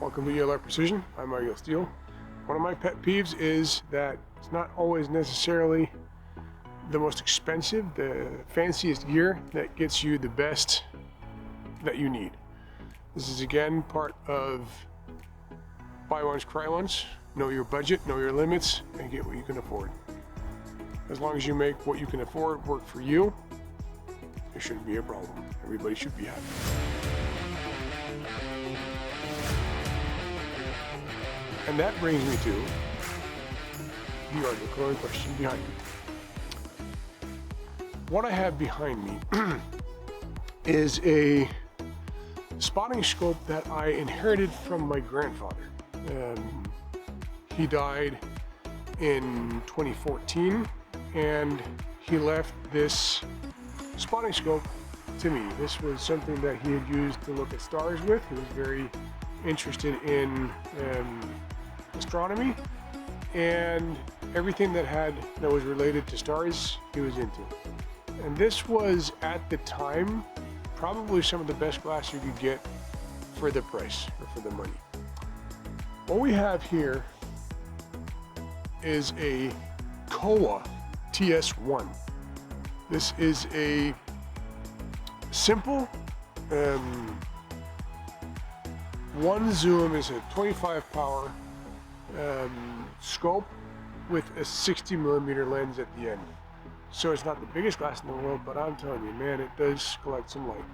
Welcome to ELR-Precision. I'm Mario Steele. One of my pet peeves is that it's not always necessarily the most expensive, the fanciest gear that gets you the best that you need. This is again part of buy once, cry once. Know your budget, know your limits, and get what you can afford. As long as you make what you can afford work for you, there shouldn't be a problem. Everybody should be happy. And that brings me to the article in question behind me. What I have behind me is a spotting scope that I inherited from my grandfather. He died in 2014 and he left this spotting scope to me. This was something that he had used to look at stars with. He was very interested in astronomy, and everything that was related to stars he was into. And this was at the time probably some of the best glass you could get for the price or for the money. What we have here is a KOWA TS-1. This is a simple one zoom, is a 25 power scope with a 60mm lens at the end. So it's not the biggest glass in the world, but I'm telling you, man, it does collect some light.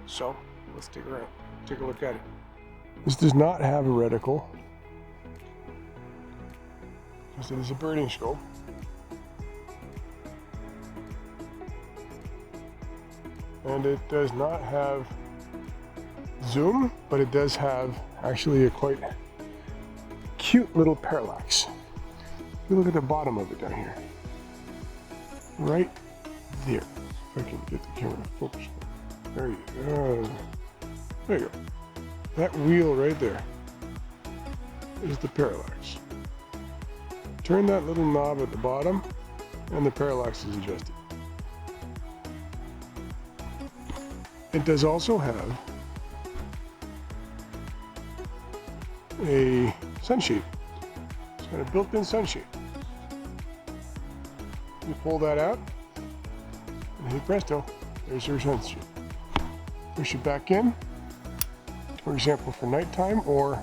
So let's take a look at it. This does not have a reticle, because it is a birding scope. And it does not have zoom, but it does have actually a quite cute little parallax. If you look at the bottom of it down here, right there. If I can get the camera to focus. There you go. There you go. That wheel right there is the parallax. Turn that little knob at the bottom and the parallax is adjusted. It does also have a sunshade. It's got a built-in sunshade. You pull that out, and hey presto, there's your sunshade. Push it back in, for example, for nighttime or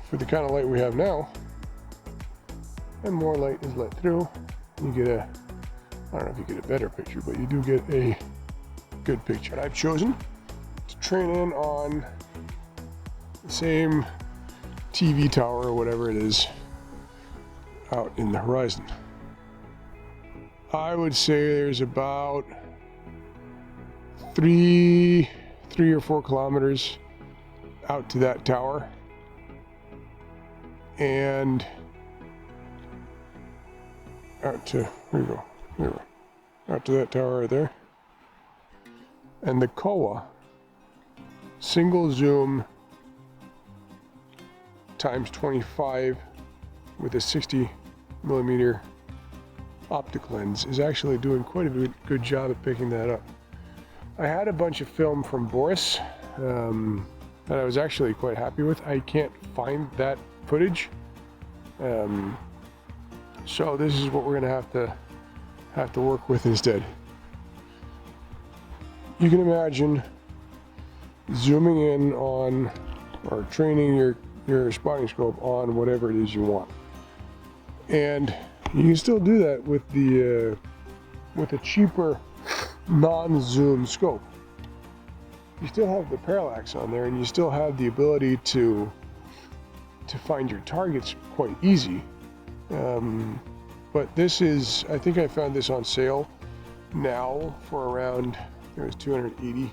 for the kind of light we have now, and more light is let through. You get I don't know if you get a better picture, but you do get a good picture. I've chosen to train in on the same TV tower or whatever it is out in the horizon. I would say there's about 3 or 4 kilometers out to that tower, and out to, here we go, out to that tower right there. And the KOWA single zoom times 25 with a 60mm optic lens is actually doing quite a good job at picking that up. I had a bunch of film from Boris that I was actually quite happy with. I can't find that footage, so this is what we're gonna have to work with instead. You can imagine zooming in on or training your spotting scope on whatever it is you want, and you can still do that with a cheaper non-zoom scope. You still have the parallax on there, and you still have the ability to find your targets quite easy. But this is, I think I found this on sale now for around, it was 280,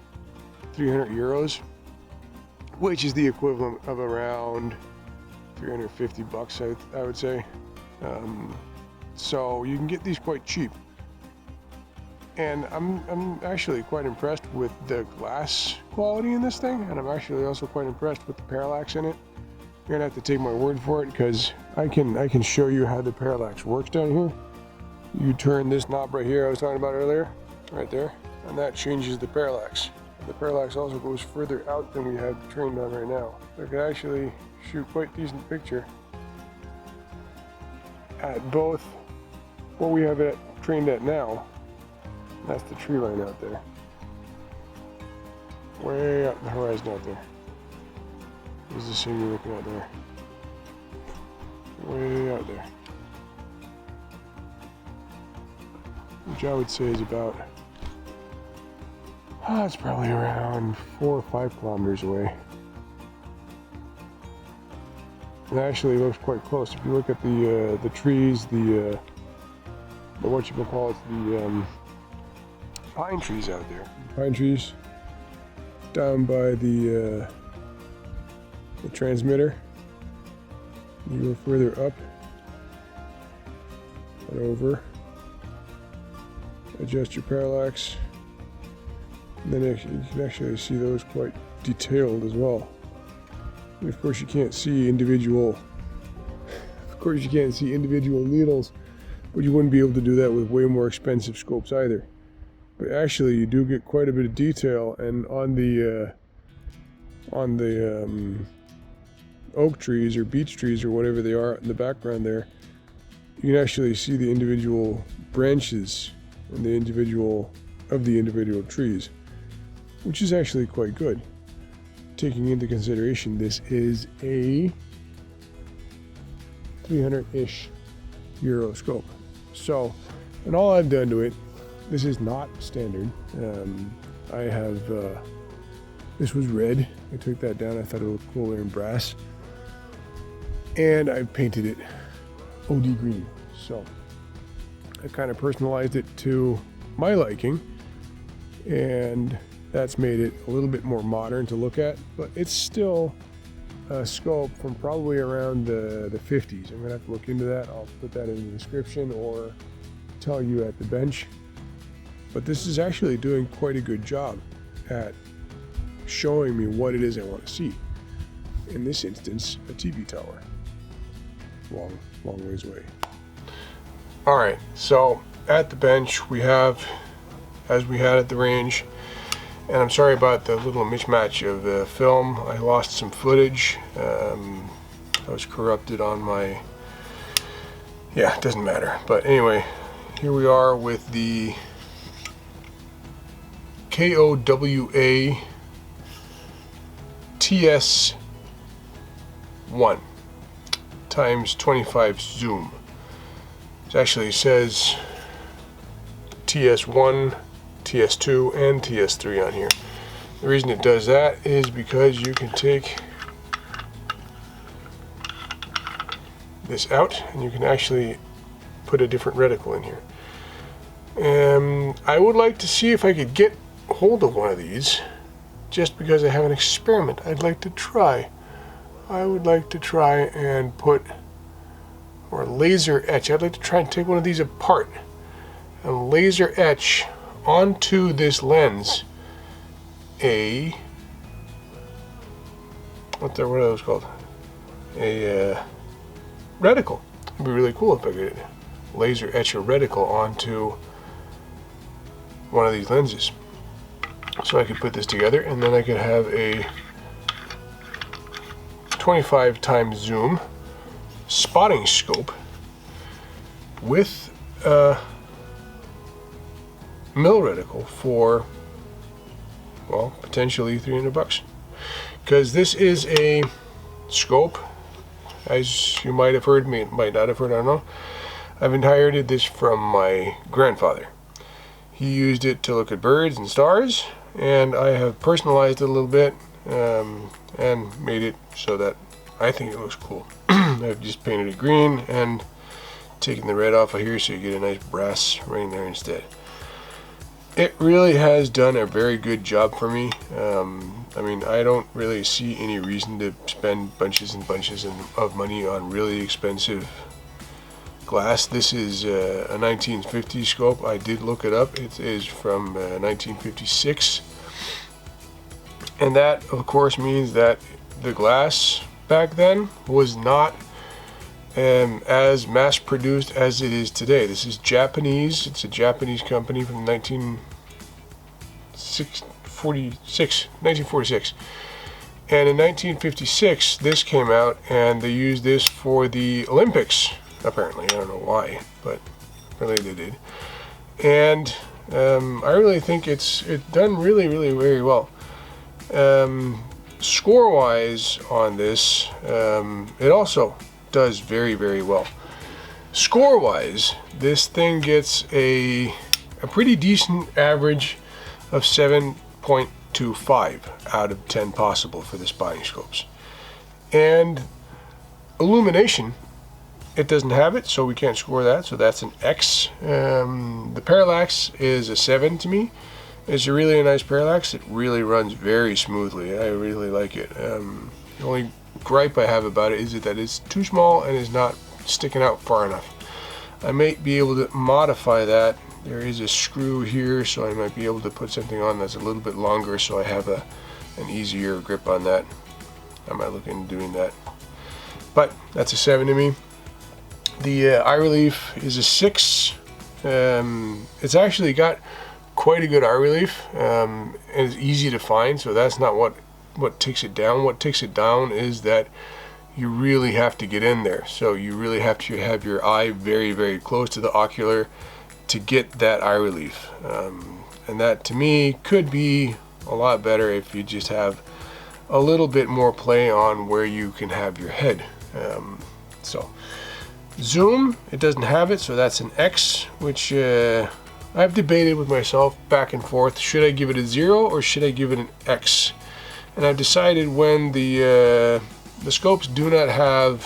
300 euros, which is the equivalent of around 350 bucks, I would say. So you can get these quite cheap. And I'm actually quite impressed with the glass quality in this thing, and I'm actually also quite impressed with the parallax in it. You're gonna have to take my word for it, because I can show you how the parallax works down here. You turn this knob right here I was talking about earlier, right there, and that changes the parallax. the parallax also goes further out than we have trained on right now. So I can actually shoot quite decent picture at both what we have it trained at now. That's the tree line out there. Way up the horizon out there. This is the scene you're looking at there. Way out there. Which I would say is about, it's probably around 4 or 5 kilometers away. It actually looks quite close. If you look at the trees, the pine trees out there. Pine trees down by the transmitter. You go further up and over. Adjust your parallax. And then you can actually see those quite detailed as well. And of course you can't see individual needles, but you wouldn't be able to do that with way more expensive scopes either. But actually you do get quite a bit of detail, and on the oak trees or beech trees or whatever they are in the background there, you can actually see the individual branches and the individual trees, which is actually quite good, taking into consideration this is a 300-ish euro scope. So, and all I've done to it, this is not standard. I have, this was red. I took that down. I thought it looked cooler in brass. And I painted it OD green. So I kind of personalized it to my liking, and that's made it a little bit more modern to look at, but it's still a scope from probably around the 50s. I'm gonna have to look into that. I'll put that in the description or tell you at the bench. But this is actually doing quite a good job at showing me what it is I want to see. In this instance, a TV tower. Long ways away. All right, so at the bench we have, as we had at the range, and I'm sorry about the little mismatch of the film. I lost some footage. I was corrupted on my, yeah, it doesn't matter. But anyway, here we are with the KOWA TS-1 X25 zoom. It actually says TS1, TS2, and TS3 on here. The reason it does that is because you can take this out and you can actually put a different reticle in here. And I would like to see if I could get hold of one of these, just because I have an experiment I'd like to try. I would like to try and put, or laser etch, I'd like to try and take one of these apart and laser etch onto this lens what are those called? A reticle. It'd be really cool if I could laser etch a reticle onto one of these lenses. So I could put this together and then I could have a 25 times zoom spotting scope with a mill reticle for, well, potentially $300. Because this is a scope, as you might have heard, might not have heard, I don't know. I've inherited this from my grandfather. He used it to look at birds and stars, and I have personalized it a little bit and made it so that I think it looks cool. I've just painted it green and taken the red off of here so you get a nice brass ring there instead. It really has done a very good job for me. I mean, I don't really see any reason to spend bunches and bunches of money on really expensive glass. This is a 1950 scope. I did look it up. It is from 1956. And that, of course, means that the glass back then was not as mass-produced as it is today. This is Japanese. It's a Japanese company from 1954 1946. And in 1956, this came out, and they used this for the Olympics, apparently. I don't know why, but apparently they did. And I really think it's done really, really very well. Score-wise on this, it also does very, very well. Score-wise, this thing gets a pretty decent average of 7.25 out of 10 possible for the spotting scopes. And illumination, it doesn't have it, so we can't score that, so that's an X. The parallax is a 7 to me. It's a really nice parallax. It really runs very smoothly. I really like it. The only gripe I have about it is that it's too small and is not sticking out far enough. I might be able to modify that. There is a screw here, so I might be able to put something on that's a little bit longer so I have an easier grip on that. I might look into doing that. But that's a 7 to me. The eye relief is a 6. It's actually got quite a good eye relief, and it's easy to find, so that's not what takes it down. What takes it down is that you really have to get in there, so you really have to have your eye very, very close to the ocular to get that eye relief, and that to me could be a lot better if you just have a little bit more play on where you can have your head. So zoom, it doesn't have it, so that's an X, which I've debated with myself back and forth. Should I give it a 0 or should I give it an X? And I've decided when the scopes do not have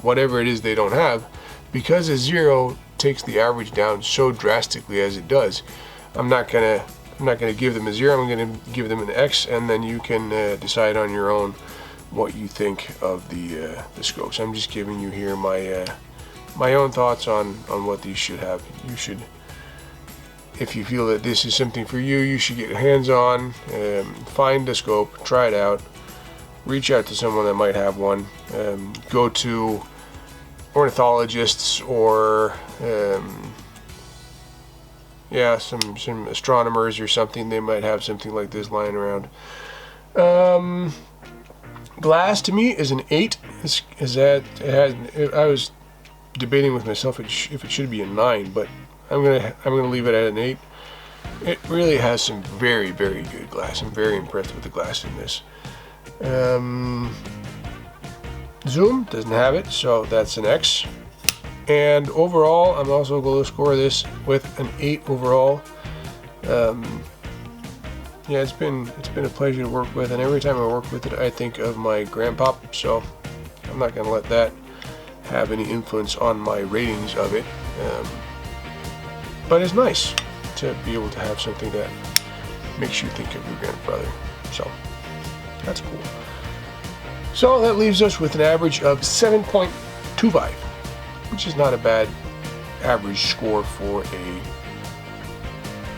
whatever it is they don't have, because a 0 takes the average down so drastically as it does, I'm not gonna give them a 0. I'm gonna give them an X, and then you can decide on your own what you think of the scopes. I'm just giving you here my own thoughts on what these should have. You should, if you feel that this is something for you, you should get your hands on, find a scope, try it out, reach out to someone that might have one, go to ornithologists or yeah, some astronomers or something. They might have something like this lying around. Glass to me is an 8. I was debating with myself if it should be a 9, but I'm gonna leave it at an 8. It really has some very, very good glass. I'm very impressed with the glass in this. Zoom doesn't have it, so that's an X. And overall, I'm also going to score this with an 8 overall. Yeah, it's been a pleasure to work with, and every time I work with it, I think of my grandpop. So I'm not going to let that have any influence on my ratings of it. But it's nice to be able to have something that makes you think of your grandfather. So that's cool. So that leaves us with an average of 7.25, which is not a bad average score for a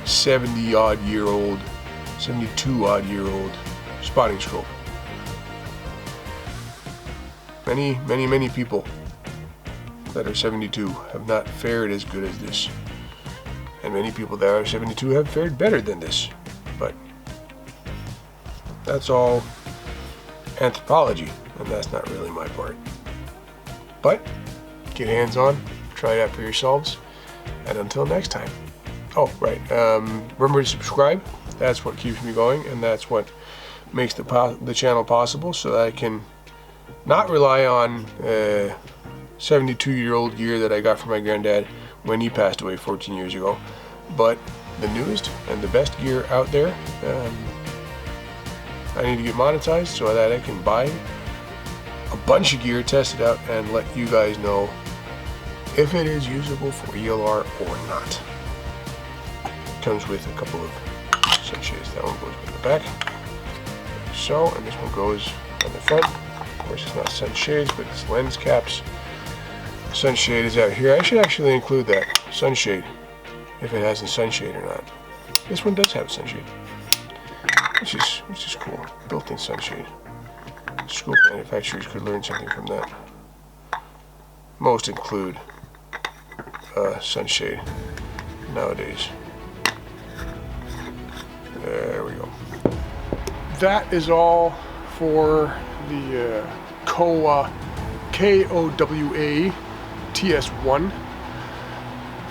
72-odd-year-old spotting scope. Many people that are 72 have not fared as good as this, and many people that are 72 have fared better than this, but that's all anthropology, and that's not really my part. But get hands on, try it out for yourselves, and until next time. Oh, right, remember to subscribe. That's what keeps me going, and that's what makes the channel possible, so that I can not rely on 72-year-old gear that I got from my granddad when he passed away 14 years ago, but the newest and the best gear out there. I need to get monetized so that I can buy a bunch of gear, test it out, and let you guys know if it is usable for ELR or not. It comes with a couple of sunshades. That one goes in the back, like so, and this one goes on the front. Of course, it's not sunshades, but it's lens caps. Sunshade is out here. I should actually include that sunshade, if it has a sunshade or not. This one does have a sunshade, which is cool. Built-in sunshade. Scope manufacturers could learn something from that. Most include sunshade nowadays. There we go. that is all for the KOWA TS-1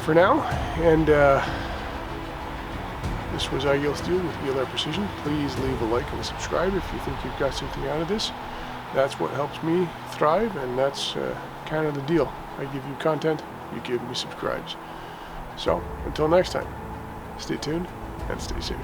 for now. And this was Ideal Steel with ELR-Precision. Please leave a like and a subscribe if you think you've got something out of this. That's what helps me thrive, and that's kind of the deal. I give you content, you give me subscribes. So, until next time, stay tuned and stay safe.